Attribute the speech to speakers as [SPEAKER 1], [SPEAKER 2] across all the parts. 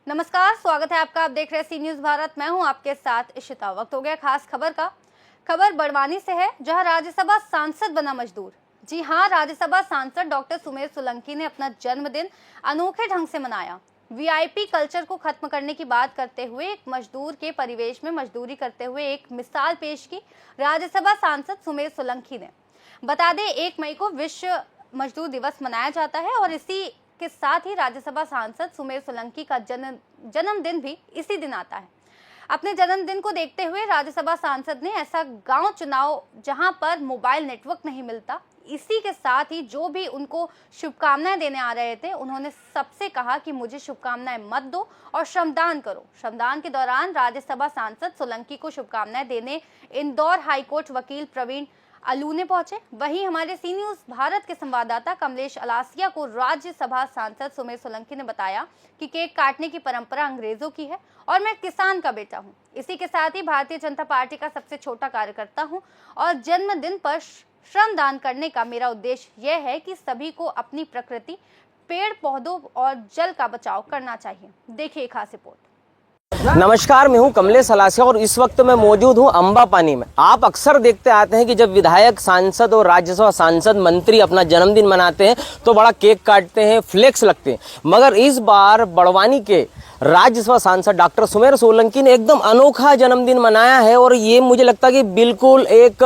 [SPEAKER 1] नमस्कार, स्वागत है आपका। आप देख रहे हैं सी न्यूज भारत। मैं हूं आपके साथ इशिता। वक्त हो गया खास खबर का। खबर बड़वानी से है, जहां राज्यसभा सांसद बना मजदूर। जी हां, राज्यसभा सांसद डॉक्टर सुमेर सोलंकी ने अपना जन्मदिन अनोखे ढंग से मनाया। वीआईपी कल्चर को खत्म करने की बात करते हुए एक मजदूर के परिवेश में मजदूरी करते हुए एक मिसाल पेश की राज्यसभा सांसद सुमेर सोलंकी ने। बता दें, 1 मई को विश्व मजदूर दिवस मनाया जाता है और इसी के साथ ही राज्यसभा सांसद सुमेर सोलंकी का जन्मदिन भी इसी दिन आता है। अपने जन्मदिन को देखते हुए राज्यसभा सांसद ने ऐसा गांव चुनाव जहां पर मोबाइल नेटवर्क नहीं मिलता। इसी के साथ ही जो भी उनको शुभकामनाएं देने आ रहे थे, उन्होंने सबसे कहा कि मुझे शुभकामनाएं मत दो और श्रमदान करो। श्रमदान के दौरान राज्यसभा सांसद सोलंकी को शुभकामनाएं देने इंदौर हाईकोर्ट वकील प्रवीण अलूने पहुंचे। वहीं हमारे सी न्यूज भारत के संवाददाता कमलेश अलासिया को राज्यसभा सांसद सुमेर सोलंकी ने बताया कि केक काटने की परंपरा अंग्रेजों की है और मैं किसान का बेटा हूं। इसी के साथ ही भारतीय जनता पार्टी का सबसे छोटा कार्यकर्ता हूं और जन्मदिन पर श्रमदान करने का मेरा उद्देश्य यह है कि सभी को अपनी प्रकृति, पेड़ पौधों और जल का बचाव करना चाहिए। देखिए खास रिपोर्ट।
[SPEAKER 2] नमस्कार, मैं हूं कमलेश अलासिया और इस वक्त मैं मौजूद हूं अंबापानी में। आप अक्सर देखते आते हैं कि जब विधायक, सांसद और राज्यसभा सांसद, मंत्री अपना जन्मदिन मनाते हैं तो बड़ा केक काटते हैं, फ्लेक्स लगते हैं। मगर इस बार बड़वानी के राज्यसभा सांसद डॉक्टर सुमेर सोलंकी ने एकदम अनोखा जन्मदिन मनाया है और ये मुझे लगता है कि बिल्कुल एक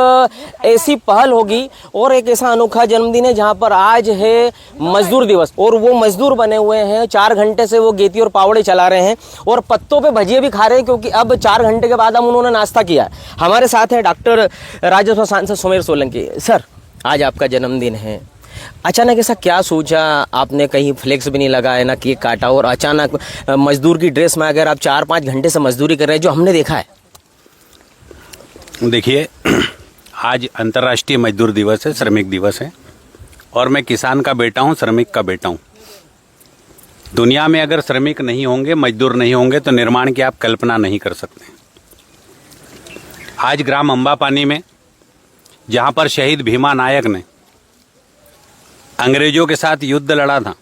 [SPEAKER 2] ऐसी पहल होगी और एक ऐसा अनोखा जन्मदिन है जहां पर आज है मजदूर दिवस और वो मजदूर बने हुए हैं। 4 घंटे से वो गेती और पावड़े चला रहे हैं और पत्तों पे भजिए भी खा रहे हैं, क्योंकि अब 4 घंटे के बाद हम उन्होंने नाश्ता किया। हमारे साथ है डॉक्टर राज्यसभा सांसद सुमेर सोलंकी। सर, आज आपका जन्मदिन है, अचानक ऐसा क्या सोचा आपने? कहीं फ्लेक्स भी नहीं लगाया, ना केक काटा और अचानक मजदूर की ड्रेस में अगर आप 4-5 घंटे से मजदूरी कर रहे हैं, जो हमने देखा है।
[SPEAKER 3] देखिए, आज अंतर्राष्ट्रीय मजदूर दिवस है, श्रमिक दिवस है और मैं किसान का बेटा हूं, श्रमिक का बेटा हूं। दुनिया में अगर श्रमिक नहीं होंगे, मजदूर नहीं होंगे तो निर्माण की आप कल्पना नहीं कर सकते। आज ग्राम अंबापानी में, जहां पर शहीद भीमा नायक ने अंग्रेजों के साथ युद्ध लड़ा था,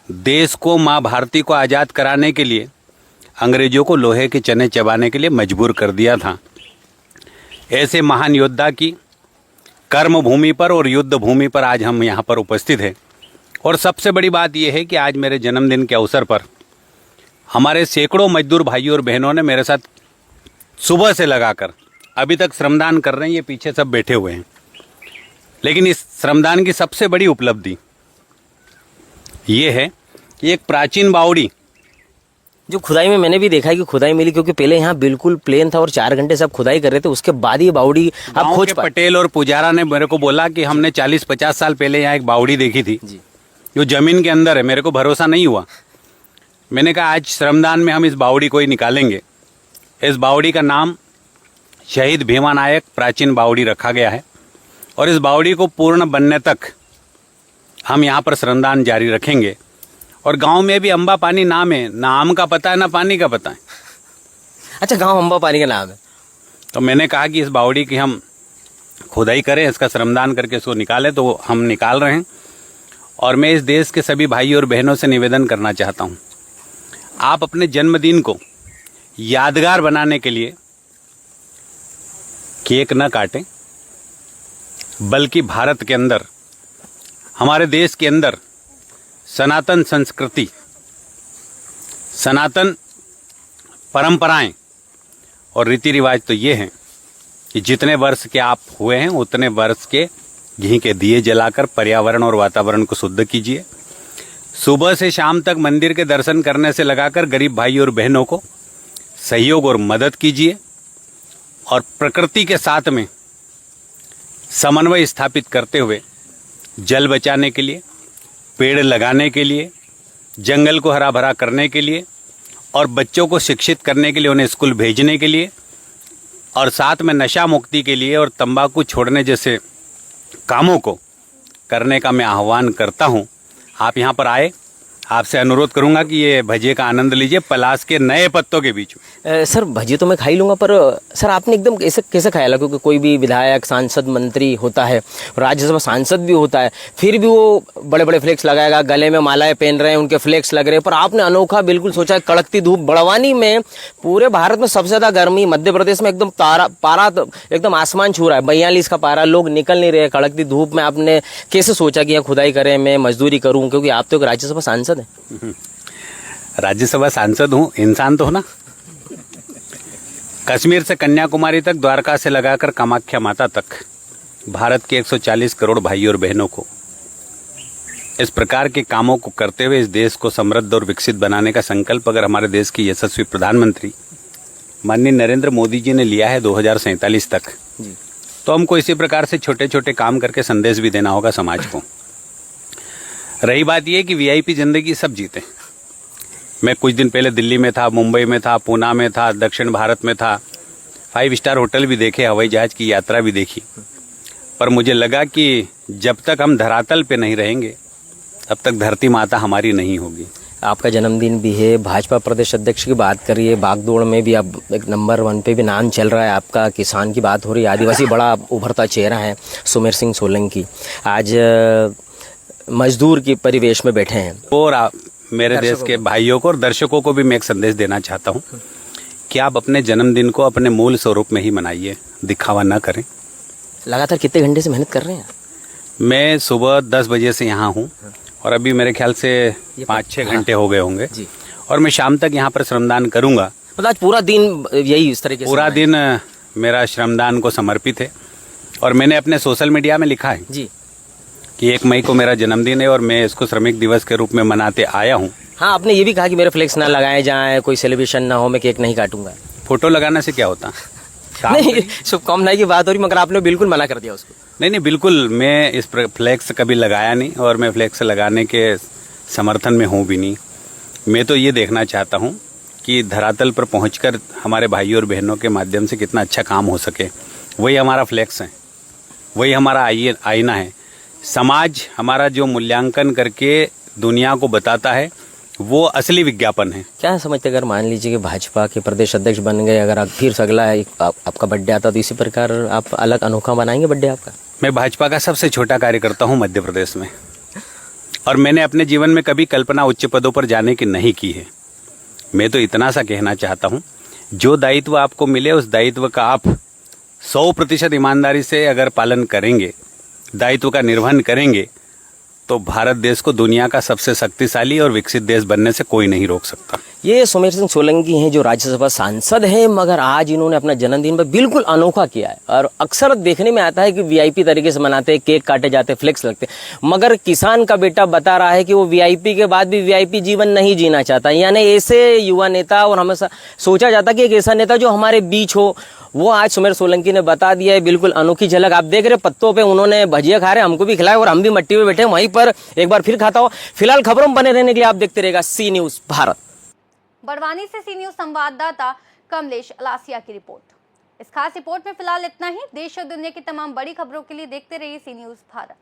[SPEAKER 3] देश को, माँ भारती को आज़ाद कराने के लिए अंग्रेजों को लोहे के चने चबाने के लिए मजबूर कर दिया था, ऐसे महान योद्धा की कर्म भूमि पर और युद्ध भूमि पर आज हम यहाँ पर उपस्थित हैं। और सबसे बड़ी बात यह है कि आज मेरे जन्मदिन के अवसर पर हमारे सैकड़ों मजदूर भाइयों और बहनों ने मेरे साथ सुबह से लगाकर अभी तक श्रमदान कर रहे हैं। ये पीछे सब बैठे हुए हैं। लेकिन इस श्रमदान की सबसे बड़ी उपलब्धि ये है कि एक प्राचीन बावड़ी,
[SPEAKER 2] जो खुदाई में मैंने भी देखा है कि खुदाई मिली, क्योंकि पहले यहाँ बिल्कुल प्लेन था और 4 घंटे से आप खुदाई कर रहे थे, उसके बाद ये बावड़ी आप खोज पाए।
[SPEAKER 3] पटेल और पुजारा ने मेरे को बोला कि हमने 40-50 साल पहले यहाँ एक बावड़ी देखी थी
[SPEAKER 2] जी,
[SPEAKER 3] जो जमीन के अंदर है। मेरे को भरोसा नहीं हुआ। मैंने कहा आज श्रमदान में हम इस बावड़ी को ही निकालेंगे। इस बावड़ी का नाम शहीद भीमा नायक प्राचीन बावड़ी रखा गया है और इस बावड़ी को पूर्ण बनने तक हम यहाँ पर श्रमदान जारी रखेंगे। और गांव में भी अंबापानी नाम है, ना आम का पता है ना पानी का पता है।
[SPEAKER 2] अच्छा, गांव अंबापानी का नाम है।
[SPEAKER 3] तो मैंने कहा कि इस बावड़ी की हम खुदाई करें, इसका श्रमदान करके इसको निकालें, तो हम निकाल रहे हैं। और मैं इस देश के सभी भाइयों और बहनों से निवेदन करना चाहता हूँ, आप अपने जन्मदिन को यादगार बनाने के लिए केक न काटें, बल्कि भारत के अंदर, हमारे देश के अंदर सनातन संस्कृति, सनातन परंपराएं और रीति रिवाज तो ये हैं कि जितने वर्ष के आप हुए हैं उतने वर्ष के घी के दिए जलाकर पर्यावरण और वातावरण को शुद्ध कीजिए। सुबह से शाम तक मंदिर के दर्शन करने से लगाकर गरीब भाई और बहनों को सहयोग और मदद कीजिए और प्रकृति के साथ में समन्वय स्थापित करते हुए जल बचाने के लिए, पेड़ लगाने के लिए, जंगल को हरा भरा करने के लिए और बच्चों को शिक्षित करने के लिए, उन्हें स्कूल भेजने के लिए और साथ में नशा मुक्ति के लिए और तंबाकू छोड़ने जैसे कामों को करने का मैं आह्वान करता हूं। आप यहां पर आए, आपसे अनुरोध करूंगा कि ये भजिए का आनंद लीजिए पलाश के नए पत्तों के बीच में।
[SPEAKER 2] सर भजिए तो मैं खा ही लूंगा, पर सर आपने एकदम कैसे कैसे खाया? क्योंकि कोई भी विधायक सांसद मंत्री होता है, राज्यसभा सांसद भी होता है, फिर भी वो बड़े बड़े फ्लेक्स लगाएगा, गले में मालाएं पहन रहे हैं, उनके फ्लेक्स लग रहे हैं, पर आपने अनोखा बिल्कुल सोचा है। कड़कती धूप बड़वानी में, पूरे भारत में सबसे ज्यादा गर्मी मध्य प्रदेश में, एकदम पारा तो एकदम आसमान छू रहा है, 42 का पारा, लोग निकल नहीं रहे। कड़कती धूप में आपने कैसे सोचा कि यहाँ खुदाई करें, मैं मजदूरी करूं? क्योंकि आप तो एक राज्यसभा सांसद हैं।
[SPEAKER 3] राज्यसभा सांसद हूँ, इंसान तो हो ना। कश्मीर से कन्याकुमारी तक, द्वारका से लगाकर कामाख्या माता तक, भारत के 140 करोड़ भाइयों और बहनों को इस प्रकार के कामों को करते हुए इस देश को समृद्ध और विकसित बनाने का संकल्प अगर हमारे देश के यशस्वी प्रधानमंत्री माननीय नरेंद्र मोदी जी ने लिया है 2047 तक
[SPEAKER 2] जी,
[SPEAKER 3] तो हमको इसी प्रकार से छोटे छोटे काम करके संदेश भी देना होगा समाज को। रही बात यह कि वीआईपी जिंदगी सब जीते। मैं कुछ दिन पहले दिल्ली में था, मुंबई में था, पूना में था, दक्षिण भारत में था, 5 स्टार होटल भी देखे, हवाई जहाज की यात्रा भी देखी, पर मुझे लगा कि जब तक हम धरातल पे नहीं रहेंगे तब तक धरती माता हमारी नहीं होगी।
[SPEAKER 2] आपका जन्मदिन भी है, भाजपा प्रदेश अध्यक्ष की बात करिए, बागदौड़ में भी अब एक नंबर 1 पे भी नाम चल रहा है आपका, किसान की बात हो रही है, आदिवासी बड़ा उभरता चेहरा है सुमेर सिंह सोलंकी, आज मजदूर के परिवेश में बैठे हैं।
[SPEAKER 3] और मेरे देश के भाइयों को और दर्शकों को भी मैं एक संदेश देना चाहता हूँ कि आप अपने जन्मदिन को अपने मूल स्वरूप में ही मनाइए, दिखावा ना करें।
[SPEAKER 2] लगातार कितने घंटे से मेहनत कर रहे हैं?
[SPEAKER 3] मैं सुबह 10 बजे से यहाँ हूँ और अभी मेरे ख्याल से 5-6 घंटे हो गए होंगे
[SPEAKER 2] जी,
[SPEAKER 3] और मैं शाम तक यहाँ पर श्रमदान करूँगा।
[SPEAKER 2] मतलब आज पूरा दिन यही इस तरीके से
[SPEAKER 3] पूरा दिन मेरा श्रमदान को समर्पित है और मैंने अपने सोशल मीडिया में लिखा है
[SPEAKER 2] जी
[SPEAKER 3] कि 1 मई को मेरा जन्मदिन है और मैं इसको श्रमिक दिवस के रूप में मनाते आया हूँ।
[SPEAKER 2] हाँ, आपने ये भी कहा कि मेरे फ्लेक्स ना लगाए जाएं, कोई सेलिब्रेशन ना हो, मैं केक नहीं काटूंगा।
[SPEAKER 3] फोटो लगाने से क्या होता?
[SPEAKER 2] नहीं, शुभकामनाएं की बात हो रही, मगर आपने बिल्कुल मना कर दिया उसको।
[SPEAKER 3] नहीं, बिल्कुल मैं इस फ्लेक्स कभी लगाया नहीं और मैं फ्लेक्स लगाने के समर्थन में हूँ भी नहीं। मैं तो ये देखना चाहता हूँ कि धरातल पर पहुंचकर हमारे भाइयों और बहनों के माध्यम से कितना अच्छा काम हो सके। वही हमारा फ्लेक्स है, वही हमारा आईना है। समाज हमारा जो मूल्यांकन करके दुनिया को बताता है वो असली विज्ञापन है।
[SPEAKER 2] क्या समझते अगर मान लीजिए कि भाजपा के प्रदेश अध्यक्ष बन गए, अगर आप फिर अगला आपका बर्थडे आता तो इसी प्रकार आप अलग अनोखा बनाएंगे बर्थडे आपका?
[SPEAKER 3] मैं भाजपा का सबसे छोटा कार्यकर्ता हूँ मध्य प्रदेश में और मैंने अपने जीवन में कभी कल्पना उच्च पदों पर जाने की नहीं की है। मैं तो इतना सा कहना चाहता हूँ, जो दायित्व आपको मिले उस दायित्व का आप 100% ईमानदारी से अगर पालन करेंगे, दायित्व का निर्वहन करेंगे, तो भारत देश को दुनिया का सबसे शक्तिशाली और विकसित देश बनने से कोई नहीं रोक सकता।
[SPEAKER 2] ये सुमेर सिंह सोलंकी हैं जो राज्यसभा सांसद हैं, मगर आज इन्होंने अपना जन्मदिन पर बिल्कुल अनोखा किया है। और अक्सर देखने में आता है कि वीआईपी तरीके से मनाते हैं, केक काटे जाते, फ्लेक्स लगते, मगर किसान का बेटा बता रहा है कि वो वीआईपी के बाद भी वीआईपी जीवन नहीं जीना चाहता। यानी ऐसे युवा नेता, और हमेशा सोचा जाता कि एक ऐसा नेता जो हमारे बीच हो, वो आज सुमेर सोलंकी ने बता दिया है। बिल्कुल अनोखी झलक आप देख रहे, पत्तों पे उन्होंने भजिया खा रहे, हमको भी खिलाया और हम भी मट्टी पे बैठे वहीं पर एक बार फिर खाता हो। फिलहाल खबरों में बने रहने के लिए आप देखते रहेगा सी न्यूज भारत।
[SPEAKER 1] बड़वानी से सी न्यूज संवाददाता कमलेश अलासिया की रिपोर्ट। इस खास रिपोर्ट में फिलहाल इतना ही। देश और दुनिया की तमाम बड़ी खबरों के लिए देखते रहिए सी न्यूज भारत।